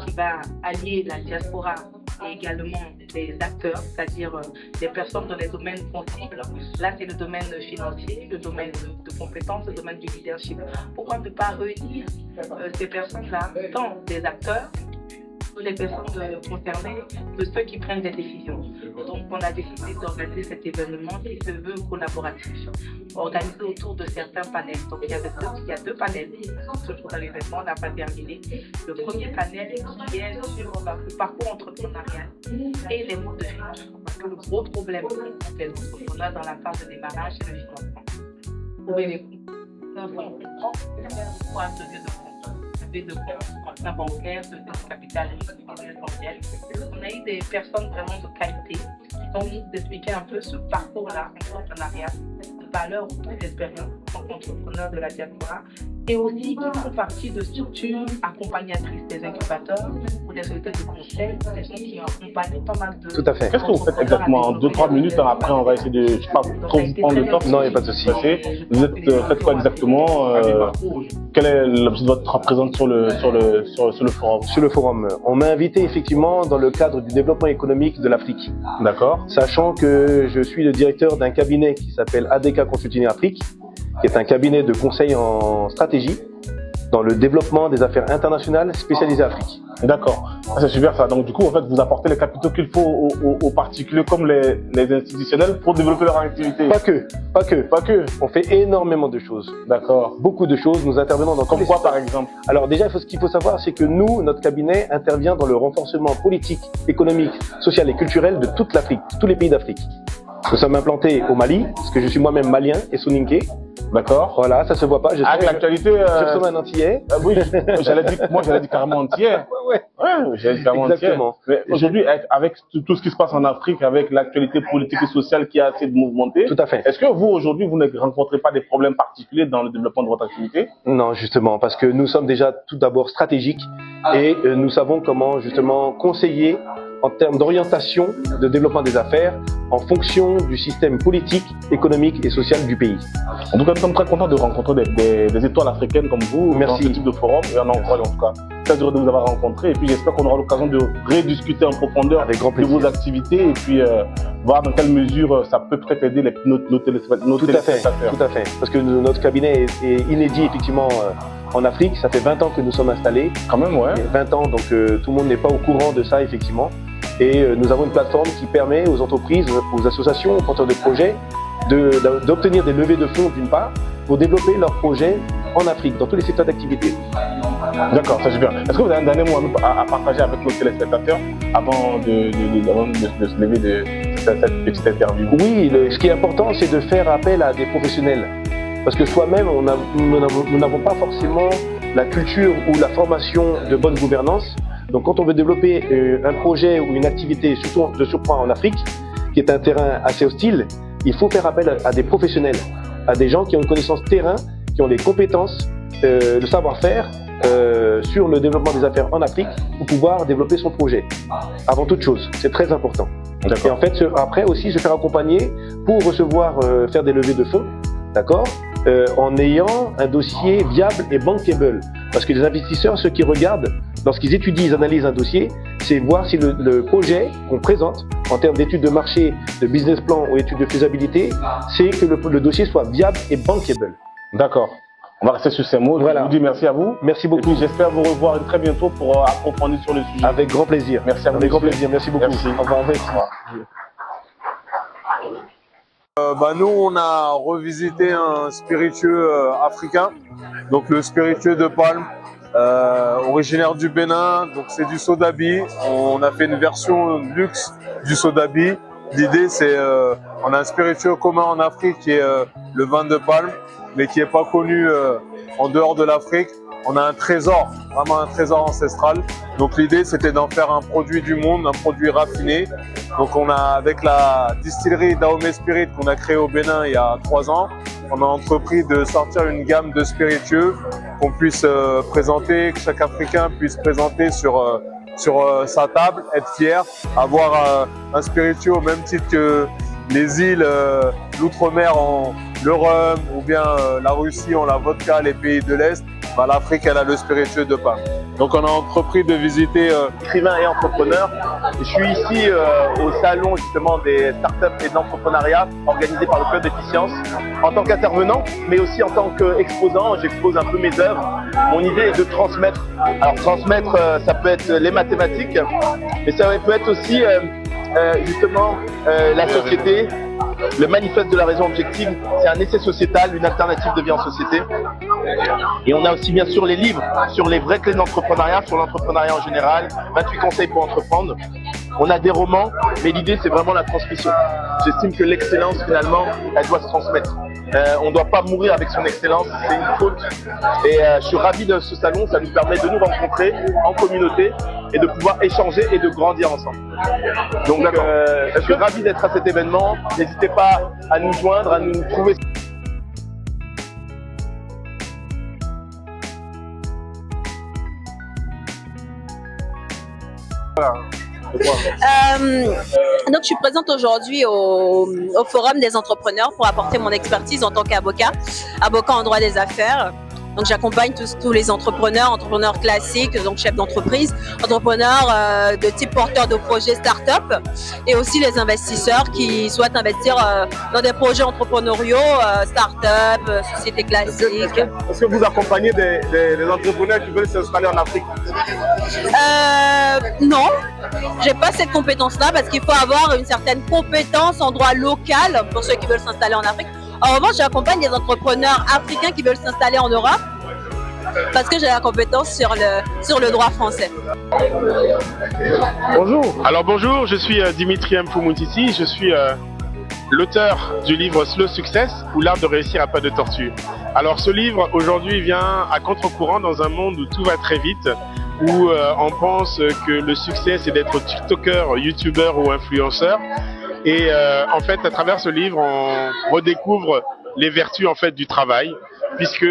qui va allier la diaspora et également les acteurs, c'est-à-dire les personnes dans les domaines sensibles. Là, c'est le domaine financier, le domaine de compétences, le domaine du leadership. Pourquoi ne pas réunir ces personnes-là, tant des acteurs, les personnes concernées, que ceux qui prennent des décisions. Donc, on a décidé d'organiser cet événement qui se veut collaboratif, organisé autour de certains panels. Donc, il y a deux panels ce jour dans l'événement, on n'a pas terminé. Le premier panel qui est sur le parcours entrepreneurial et les modes de financement. Parce que le gros problème des entrepreneurs dans la phase de démarrage, c'est le financement. Trouver les fonds. On comprend pourquoi ce lieu de fonds. De fonds bancaires, de capital essentiel. On a eu des personnes vraiment de qualité qui vont nous expliquer un peu ce parcours-là entrepreneurial, de valeur ou d'expérience en tant qu'entrepreneur de la diaspora, et aussi qui font partie de structures accompagnatrices des incubateurs ou des sociétés de conseil, des gens qui ont accompagné pas mal de... Tout à fait. Qu'est-ce que vous faites exactement en 2-3 minutes, après on va essayer de, je ne sais pas trop vous prendre le temps. Non, il n'y a pas de souci. Vous faites quoi exactement quel est l'objet de votre présence sur le forum? Sur le forum, on m'a invité effectivement dans le cadre du développement économique de l'Afrique. D'accord. Sachant que je suis le directeur d'un cabinet qui s'appelle ADK Consulting Afrique, qui est un cabinet de conseil en stratégie dans le développement des affaires internationales spécialisées Afrique. D'accord, c'est super ça. Donc du coup, en fait, vous apportez les capitaux qu'il faut aux particuliers comme les institutionnels pour développer leur activité. Pas que. On fait énormément de choses. D'accord. Beaucoup de choses. Nous intervenons dans comme quoi, par exemple? Alors déjà, ce qu'il faut savoir, c'est que nous, notre cabinet intervient dans le renforcement politique, économique, social et culturel de toute l'Afrique, tous les pays d'Afrique. Nous sommes implantés au Mali, parce que je suis moi-même malien et soninké. D'accord. Voilà, ça se voit pas. Avec l'actualité. Je ressemble à un Antillais. Oui, j'allais dire carrément Antillais. Ouais, j'allais dire carrément Antillais. Mais aujourd'hui, avec tout ce qui se passe en Afrique, avec l'actualité politique et sociale qui a assez mouvementée. Tout à fait. Est-ce que vous, aujourd'hui, vous ne rencontrez pas des problèmes particuliers dans le développement de votre activité? Non, justement, parce que nous sommes déjà tout d'abord stratégiques et nous savons comment justement conseiller en termes d'orientation de développement des affaires en fonction du système politique, économique et social du pays. En tout cas, nous sommes très contents de rencontrer des étoiles africaines comme vous. Merci. Dans ce type de forum et on encourage en tout cas. Très heureux de vous avoir rencontré et puis j'espère qu'on aura l'occasion de rediscuter en profondeur de vos activités et puis voir dans quelle mesure ça peut peut-être aider nos téléspectateurs. Tout à fait. Parce que notre cabinet est inédit effectivement en Afrique. Ça fait 20 ans que nous sommes installés. Quand même, ouais. 20 ans, donc tout le monde n'est pas au courant de ça effectivement. Et nous avons une plateforme qui permet aux entreprises, aux associations, aux porteurs de projets d'obtenir des levées de fonds d'une part pour développer leurs projets en Afrique, dans tous les secteurs d'activité. D'accord, ça c'est bien. Est-ce que vous avez un dernier mot à partager avec nos téléspectateurs avant de se lever de cette petite interview? Oui, ce qui est important, c'est de faire appel à des professionnels. Parce que soi-même, nous n'avons pas forcément la culture ou la formation de bonne gouvernance. Donc quand on veut développer un projet ou une activité, surtout de surcroît en Afrique, qui est un terrain assez hostile, il faut faire appel à des professionnels, à des gens qui ont une connaissance terrain, qui ont les compétences, le savoir-faire sur le développement des affaires en Afrique pour pouvoir développer son projet. Avant toute chose, c'est très important. Et en fait, après aussi, se faire accompagner pour recevoir, faire des levées de fonds, d'accord, en ayant un dossier viable et bankable. Parce que les investisseurs, ceux qui regardent, lorsqu'ils étudient, ils analysent un dossier, c'est voir si le projet qu'on présente, en termes d'études de marché, de business plan ou études de faisabilité, c'est que le dossier soit viable et bankable. D'accord. On va rester sur ces mots. Voilà. Je vous dis merci à vous. Merci beaucoup. Et puis j'espère vous revoir très bientôt pour approfondir sur le sujet. Avec grand plaisir. Merci à vous. Avec grand plaisir. Merci beaucoup. Merci. Au revoir. Nous, on a revisité un spiritueux africain, donc le spiritueux de palme, originaire du Bénin, donc c'est du Sodabi. On a fait une version luxe du Sodabi. L'idée, c'est on a un spiritueux commun en Afrique qui est le vin de palme, mais qui n'est pas connu en dehors de l'Afrique. On a un trésor, vraiment un trésor ancestral. Donc l'idée, c'était d'en faire un produit du monde, un produit raffiné. Donc on a, avec la distillerie Dahomey Spirit qu'on a créée au Bénin il y a 3 ans, on a entrepris de sortir une gamme de spiritueux qu'on puisse présenter, que chaque Africain puisse présenter sur sa table, être fier, avoir un spiritueux au même titre que les îles, l'outre-mer ont le rhum, ou bien la Russie ont la vodka, les pays de l'Est. bah, l'Afrique elle a le spiritueux de palme. Donc on a entrepris de visiter écrivain et entrepreneur. Je suis ici au salon justement des startups et de l'entrepreneuriat organisé par le Club d'Efficience en tant qu'intervenant, mais aussi en tant qu'exposant. J'expose un peu mes œuvres. Mon idée est de transmettre. Alors transmettre, ça peut être les mathématiques, mais ça peut être aussi justement la société. Le manifeste de la raison objective, c'est un essai sociétal, une alternative de vie en société. Et on a aussi bien sûr les livres sur les vraies clés de l'entrepreneuriat, sur l'entrepreneuriat en général, 28 conseils pour entreprendre. On a des romans, mais l'idée c'est vraiment la transmission. J'estime que l'excellence finalement, elle doit se transmettre. On ne doit pas mourir avec son excellence, c'est une faute. Et je suis ravi de ce salon, ça nous permet de nous rencontrer en communauté et de pouvoir échanger et de grandir ensemble. Donc je suis ravi d'être à cet événement. N'hésitez pas à nous joindre, à nous trouver. Donc je suis présente aujourd'hui au Forum des entrepreneurs pour apporter mon expertise en tant qu'avocat, avocat en droit des affaires. Donc j'accompagne tous les entrepreneurs classiques, donc chefs d'entreprise, entrepreneurs de type porteurs de projets start-up et aussi les investisseurs qui souhaitent investir dans des projets entrepreneuriaux, start-up, sociétés classiques. Est-ce que vous accompagnez des entrepreneurs qui veulent s'installer en Afrique? Non, j'ai pas cette compétence-là parce qu'il faut avoir une certaine compétence en droit local pour ceux qui veulent s'installer en Afrique. En revanche, j'accompagne des entrepreneurs africains qui veulent s'installer en Europe parce que j'ai la compétence sur le droit français. Bonjour. Alors bonjour, je suis Dimitri Mfumutisi, je suis l'auteur du livre Slow Success ou l'art de réussir à pas de tortue. Alors ce livre aujourd'hui vient à contre-courant dans un monde où tout va très vite, où on pense que le succès c'est d'être tiktoker, youtubeur ou influenceur. Et en fait, à travers ce livre, on redécouvre les vertus en fait du travail, puisque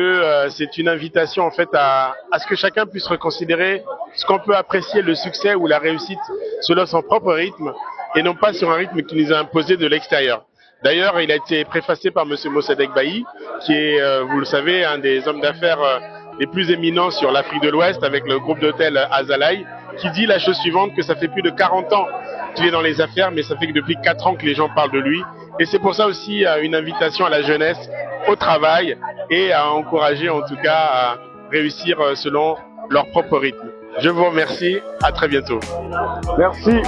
c'est une invitation en fait à ce que chacun puisse reconsidérer ce qu'on peut apprécier le succès ou la réussite selon son propre rythme et non pas sur un rythme qui nous a imposé de l'extérieur. D'ailleurs, il a été préfacé par Monsieur Mossadegh Bailly, qui est, vous le savez, un des hommes d'affaires les plus éminents sur l'Afrique de l'Ouest avec le groupe d'hôtels Azalai, qui dit la chose suivante, que ça fait plus de 40 ans qu'il est dans les affaires, mais ça fait que depuis 4 ans que les gens parlent de lui. Et c'est pour ça aussi une invitation à la jeunesse, au travail et à encourager en tout cas à réussir selon leur propre rythme. Je vous remercie, à très bientôt. Merci.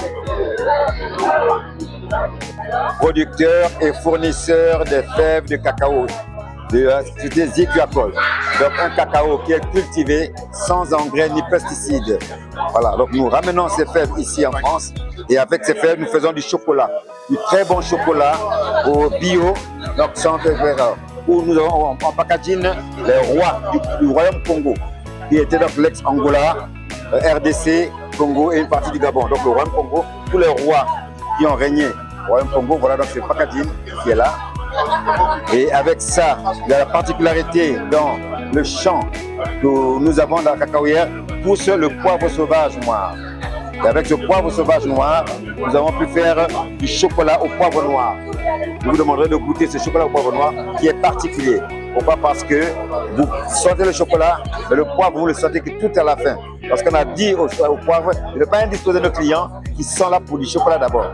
Producteur et fournisseur des fèves de cacao de la société Ziguacol. Donc un cacao qui est cultivé sans engrais ni pesticides. Voilà, donc nous ramenons ces fèves ici en France et avec ces fèves nous faisons du chocolat, du très bon chocolat au bio, donc sans où nous avons en packaging les rois du royaume Congo, qui était donc l'ex-Angola, RDC, Congo et une partie du Gabon. Donc le royaume Congo, tous les rois qui ont régné au royaume Congo, voilà donc ce packaging qui est là. Et avec ça, il y a la particularité dans le champ que nous avons dans la cacaoyère, pousse le poivre sauvage noir. Et avec ce poivre sauvage noir, nous avons pu faire du chocolat au poivre noir. Je vous demanderai de goûter ce chocolat au poivre noir qui est particulier. Pourquoi? Parce que vous sentez le chocolat, mais le poivre, vous le sentez que tout à la fin. Parce qu'on a dit au poivre, il ne pas indisposer nos clients qui sont là pour du chocolat d'abord.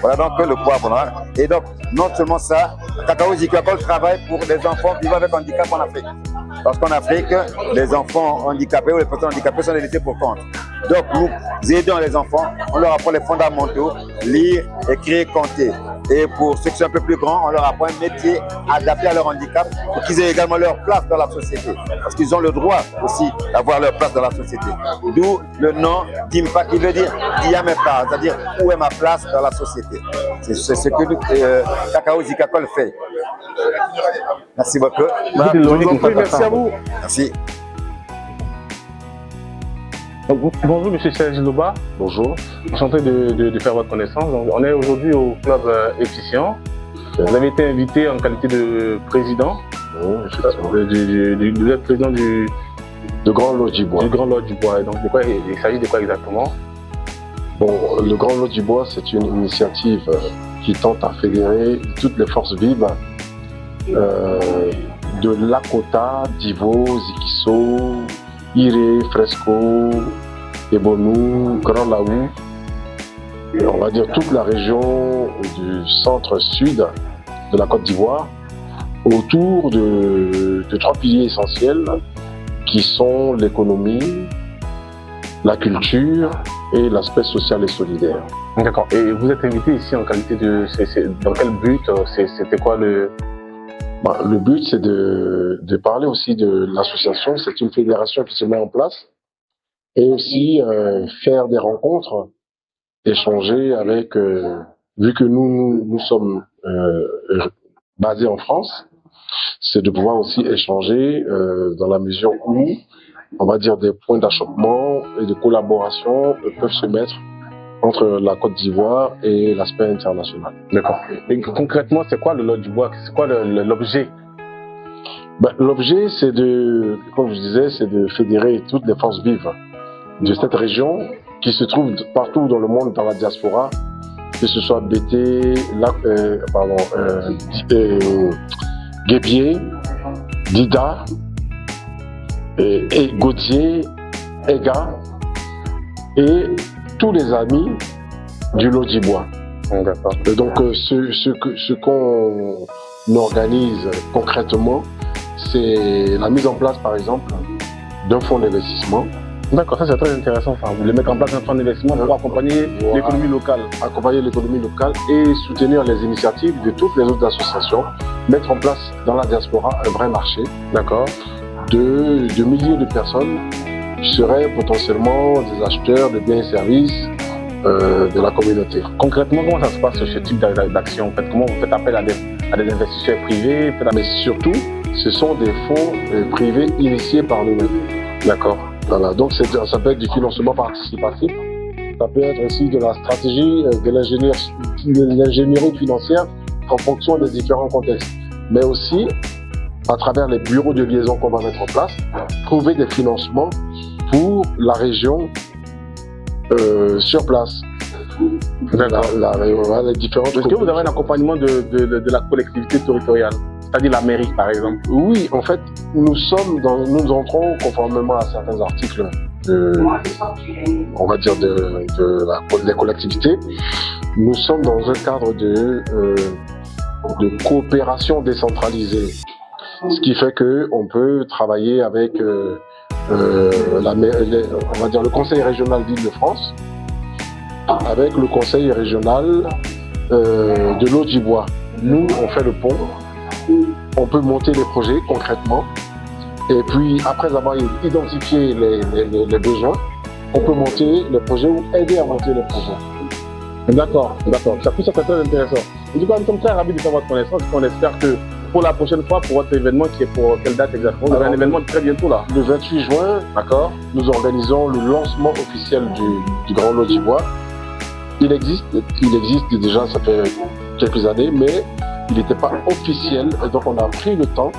Voilà donc le poivre noir. Et donc, non seulement ça, Cacao Ziguacol travaille pour les enfants vivant avec handicap en Afrique. Parce qu'en Afrique, les enfants handicapés ou les personnes handicapées sont laissés pour compte. Donc, nous aidons les enfants, on leur apprend les fondamentaux, lire, écrire, compter. Et pour ceux qui sont un peu plus grands, on leur apprend un métier adapté à leur handicap pour qu'ils aient également leur place dans la société. Parce qu'ils ont le droit aussi d'avoir leur place dans la société. D'où le nom d'Impa qui veut dire Diamepa, c'est-à-dire où est ma place dans la société. C'est ce que Cacao Ziguacol fait. Merci beaucoup. Merci à vous. Merci. Bonjour, monsieur Serge Loba. Bonjour. Enchanté de faire votre connaissance. Donc, on est aujourd'hui au club Efficient. Vous avez été invité en qualité de président. Vous êtes président du Grand Lodge du Bois. Du Grand Lodge du Bois. Et donc, il s'agit de quoi exactement? Bon, le Grand Lodge du Bois, c'est une initiative qui tente à fédérer toutes les forces vives de Lakota, Divo, Zikiso, Iré, Fresco, Ebonou, Grand Laou, on va dire toute la région du centre-sud de la Côte d'Ivoire, autour de 3 piliers essentiels qui sont l'économie, la culture et l'aspect social et solidaire. D'accord. Et vous êtes invité ici en qualité de... dans quel but? C'était quoi le... Le but, c'est de parler aussi de l'association. C'est une fédération qui se met en place et aussi faire des rencontres, échanger avec... vu que nous sommes basés en France, c'est de pouvoir aussi échanger dans la mesure où, on va dire, des points d'achoppement et de collaboration peuvent se mettre entre la Côte d'Ivoire et l'aspect international. D'accord. Et concrètement, c'est quoi le lot du bois? C'est quoi l'objet? L'objet, c'est de, comme je disais, c'est de fédérer toutes les forces vives de cette région qui se trouvent partout dans le monde, dans la diaspora, que ce soit BT, Guébier, Dida, et Gauthier, Ega, et tous les amis du Lodibois. D'accord. Donc ce qu'on organise concrètement, c'est la mise en place par exemple d'un fonds d'investissement. D'accord, ça c'est très intéressant. Enfin, vous voulez mettre en place un fonds d'investissement pour accompagner l'économie locale. Accompagner l'économie locale et soutenir les initiatives de toutes les autres associations. Mettre en place dans la diaspora un vrai marché. D'accord. De milliers de personnes qui seraient potentiellement des acheteurs de biens et services de la communauté. Concrètement, comment ça se passe ce type d'action? En fait, comment vous faites appel à des investisseurs privés? Mais surtout, ce sont des fonds privés initiés par nous-mêmes. D'accord. Voilà, donc ça peut être du financement participatif, ça peut être aussi de la stratégie, de l'ingénierie financière en fonction des différents contextes. Mais aussi, à travers les bureaux de liaison qu'on va mettre en place, trouver des financements pour la région sur place. Les différentes. Est-ce que vous avez un accompagnement de la collectivité territoriale, c'est-à-dire la mairie par exemple? Oui, en fait, nous entrons conformément à certains articles on va dire des collectivités. Nous sommes dans un cadre de coopération décentralisée, ce qui fait que on peut travailler avec on va dire le Conseil régional d'Île-de-France, avec le Conseil régional de Lodibois. Nous, on fait le pont, on peut monter les projets concrètement, et puis après avoir identifié les besoins, on peut monter les projets ou aider à monter les projets. D'accord, d'accord. Ça c'est très intéressant. En tout cas, nous sommes très ravis de faire votre connaissance et on espère que pour la prochaine fois, pour votre événement qui est pour quelle date exactement? Vous avez un événement très bientôt là. Le 28 juin, d'accord, nous organisons le lancement officiel du Grand Lodibois. Il existe déjà, ça fait quelques années, mais il n'était pas officiel. Et donc on a pris le temps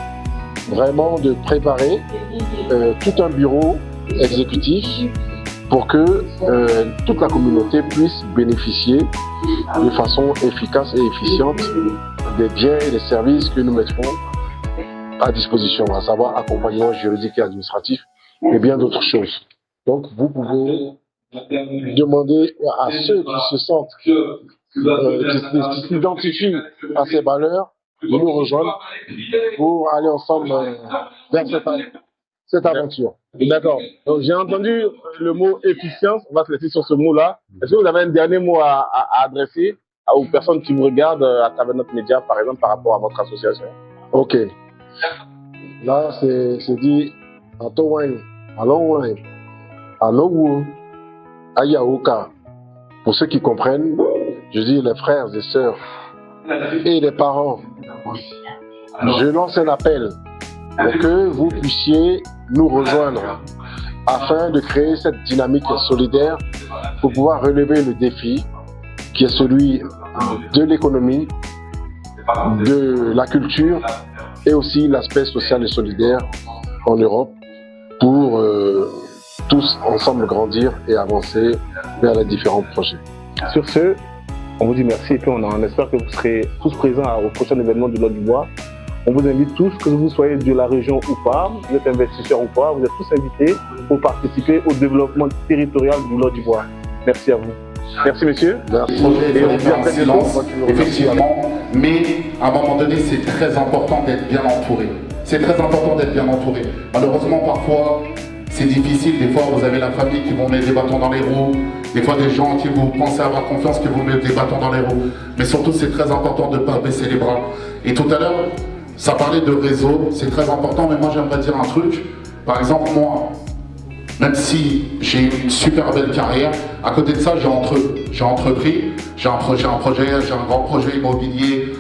vraiment de préparer tout un bureau exécutif pour que toute la communauté puisse bénéficier de façon efficace et efficiente des biens et des services que nous mettrons à disposition, à savoir accompagnement juridique et administratif et bien d'autres choses. Donc vous pouvez demander à ceux qui se sentent, qui s'identifient à ces valeurs, de nous rejoindre pour aller ensemble vers cette aventure. D'accord. Donc j'ai entendu le mot efficience, on va se laisser sur ce mot-là. Est-ce que vous avez un dernier mot à adresser aux personnes qui vous regardent à travers notre média, par exemple, par rapport à votre association? Ok. Là, c'est dit à Towain, à Longwain, à Lowu, à Yaouka. Pour ceux qui comprennent, je dis les frères et sœurs et les parents. Je lance un appel pour que vous puissiez nous rejoindre afin de créer cette dynamique solidaire pour pouvoir relever le défi qui est celui de l'économie, de la culture et aussi l'aspect social et solidaire en Europe pour tous ensemble grandir et avancer vers les différents projets. Sur ce, on vous dit merci et puis on espère que vous serez tous présents au prochain événement du Lodibois On vous invite tous, que vous soyez de la région ou pas, vous êtes investisseur ou pas, vous êtes tous invités pour participer au développement territorial du Lot d'Ivoire. Merci à vous. Merci messieurs. Merci. Et on se dit à très bientôt. Effectivement, mais à un moment donné, c'est très important d'être bien entouré. C'est très important d'être bien entouré. Malheureusement, parfois, c'est difficile. Des fois, vous avez la famille qui vous met des bâtons dans les roues. Des fois, des gens qui vous pensez avoir confiance qui vous mettent des bâtons dans les roues. Mais surtout, c'est très important de ne pas baisser les bras. Et tout à l'heure, ça parlait de réseau. C'est très important, mais moi, j'aimerais dire un truc. Par exemple, moi, même si j'ai une super belle carrière, à côté de ça, j'ai entrepris, j'ai un grand projet immobilier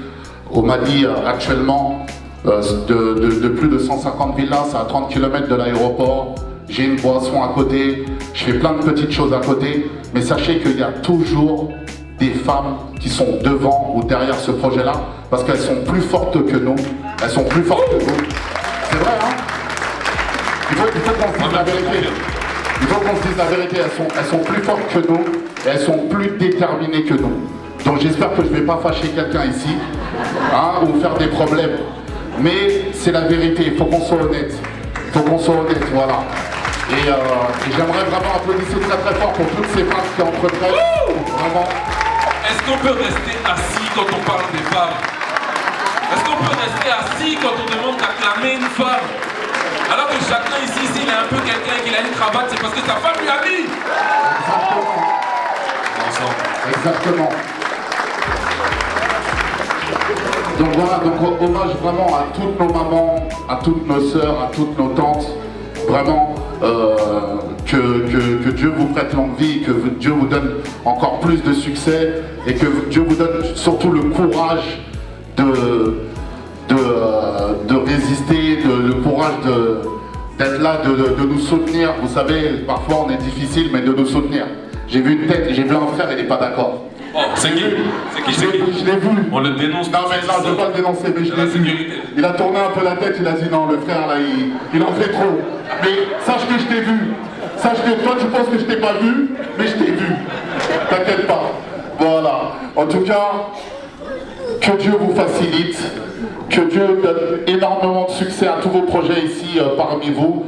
au Mali actuellement, de plus de 150 villas, c'est à 30 km de l'aéroport. J'ai une boisson à côté, je fais plein de petites choses à côté, mais sachez qu'il y a toujours des femmes qui sont devant ou derrière ce projet-là, parce qu'elles sont plus fortes que nous, elles sont plus fortes que nous. C'est vrai, hein? Il faut qu'on se dise la vérité. Il faut qu'on se dise la vérité, elles sont plus fortes que nous et elles sont plus déterminées que nous. Donc j'espère que je ne vais pas fâcher quelqu'un ici, hein, ou faire des problèmes. Mais c'est la vérité, il faut qu'on soit honnête. Il faut qu'on soit honnête, voilà. Et j'aimerais vraiment applaudir très très fort pour toutes ces femmes qui entreprennent. Vraiment. Est-ce qu'on peut rester assis quand on parle des femmes? Est-ce qu'on peut rester assis quand on demande d'acclamer une femme? Alors que chacun ici, s'il est un peu quelqu'un et qu'il a une cravate, c'est parce que sa femme lui a mis. Exactement. Donc voilà, donc hommage vraiment à toutes nos mamans, à toutes nos sœurs, à toutes nos tantes. Vraiment, que Dieu vous prête longue vie, que Dieu vous donne encore plus de succès et que Dieu vous donne surtout le courage de résister, le courage d'être là, de nous soutenir. Vous savez, parfois on est difficile, mais de nous soutenir. J'ai vu une tête, j'ai vu un frère, il n'est pas d'accord. Oh, c'est qui? Je l'ai vu. On le dénonce. Non, mais non, je ne veux pas le dénoncer, mais je l'ai vu. Il a tourné un peu la tête, il a dit non, le frère là, il en fait trop. Mais sache que je t'ai vu. Sache que toi, tu penses que je t'ai pas vu, mais je t'ai vu. T'inquiète pas. Voilà. En tout cas, que Dieu vous facilite, que Dieu donne énormément de succès à tous vos projets ici parmi vous.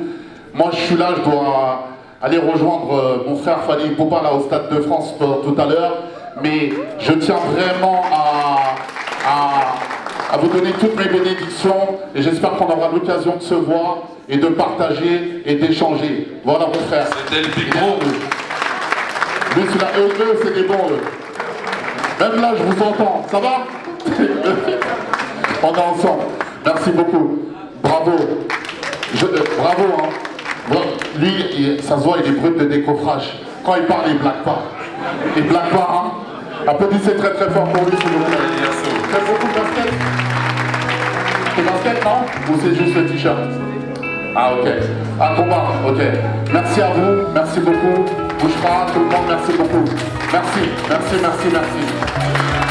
Moi, je suis là, je dois aller rejoindre mon frère Fali Poupa là au Stade de France tout à l'heure. Mais je tiens vraiment à vous donner toutes mes bénédictions et j'espère qu'on aura l'occasion de se voir et de partager et d'échanger. Voilà mon frère. C'était le micro. Lui, celui-là, eux, c'est des bons, eux. Même là, je vous entends. Ça va? On est ensemble. Merci beaucoup. Bravo. Bravo, hein. Bon, lui, ça se voit, il est brut de décoffrage. Quand il parle, il blague pas. Il blague pas, hein. Applaudissez très très fort pour lui, s'il vous plaît. Faites beaucoup de basket? C'est basket, non? Ou c'est juste le t-shirt? Ah, ok. Un combat, ok. Merci à vous, merci beaucoup. Bouchera, tout le monde, merci beaucoup. Merci, merci, merci, merci.